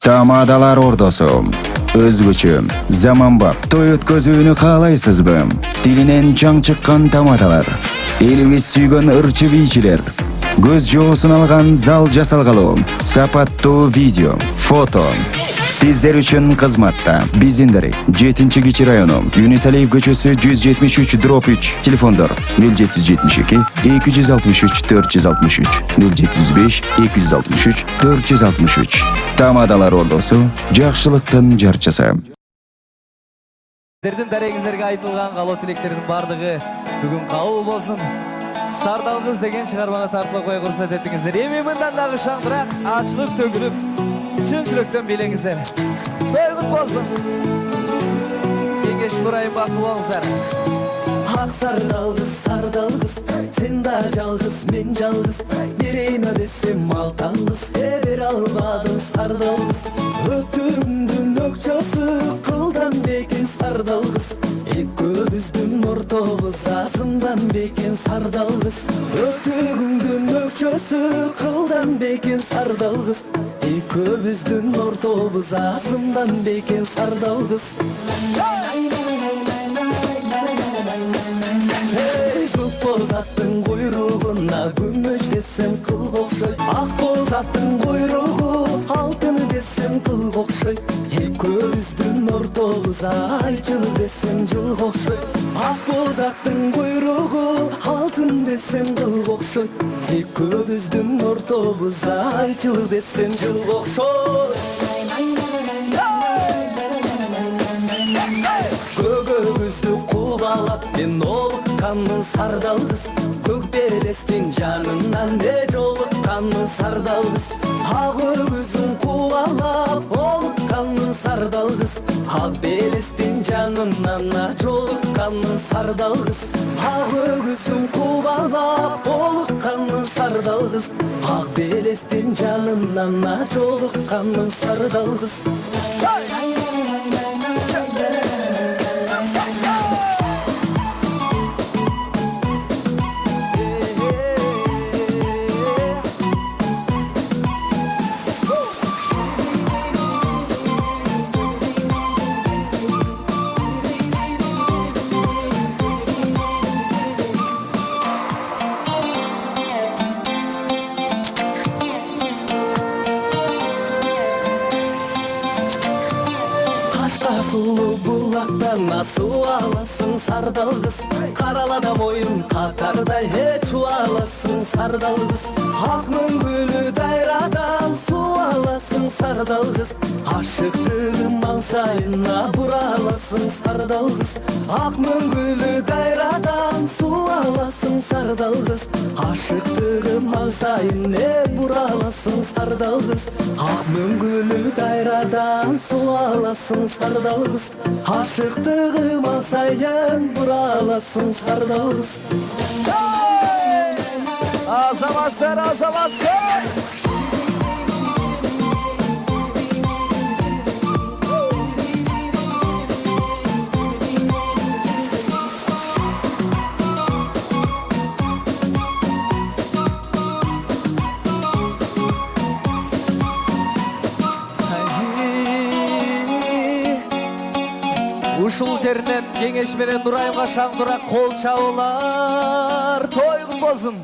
Тамадаlar ордосу. Өзгөчө, заманбап, той өткөзүүнү каалайсызбы? Тилинен чаң чыккан тамадалар. Элибиз сүйгөн ырчы бийчилер. Көз жоосун алган зал жасалгалуу. Сапаттуу видео, фото. Сиздер үчүн кызматта. Биздин 7-Кичи району, Юнисалиев көчөсү 173/3. Телефондор 0772 263 463 075 263 463. Тамадалар ордосу, жакшылыктын жарчысы. Сіздердің дәрегіздерге айтылған қалау тілектердің бардығы бүгін қабыл болсын. Сардал қыз деген шығарманы тартып қоя құрсат еттіңіздер. Еме мындан дағы шаңдырақ ашылып төгіліп, шын жүректен билеңіздер. Той құт болсын. Кеңеш құрайын бақы болыңыздар. Ақ сардал қыз, сен да жалғыз, мен жалғыз. Берейін десем алтан қыз, бере албадың сардал қыз. Өтігімдің өкшасы қылдан бекен сардал қыз. Екеуміздің ортамыз азымдан бекен сардал қыз. Өтігімдің өкшасы қылдан бекен сардал қыз. Екеуміздің ортамыз азымдан бекен сардал қыз. Көк боз аттың құйрығына күміш десем қыл қоқшой. Ақ боз аттың құйрығы алтын десем қыл қоқшой. Екеуміздің ортамыз айчыл десем жыл қоқшой. Ақ боз аттың құйрығы алтын десем қыл қоқшой. Екеуміздің ортамыз айчыл десем жыл қоқшой. Көгөбүздү кубалап мен олукканмын сардал кыз. Көк белестин жанынан не жолукканмын сардал кыз. Ак өгүзүн кубалап олукканмын сардал кыз. Ак белестин жанынан жолукканмын сардал кыз. Ак өгүзүн кубалап олукканмын сардал кыз. Ак белестин жанынан жолукканмын сардал кыз. Сулуу булактан суу аласың сардал кыз. Каралада моюн катардай чуу аласың сардал кыз. Ак мөңгүлү дайрадан суу аласың сардал кыз. Ашыктыгым маңсайына бура аласың сардал кыз. Ак мөңгүлү дайрадан суу аласың сардал кыз. Ашыктыгым маңсайына бура аласың сардал кыз. Ак мөңгүлү дайрадан суу аласың сардал кыз. Ашыктыгым маңсайын бура аласың сардал кыз. Азаматсың, азаматсың! Ушул жеринен кеңеш менен Нурайымга шаңдыраак кол чабуулар. Той кут болсун.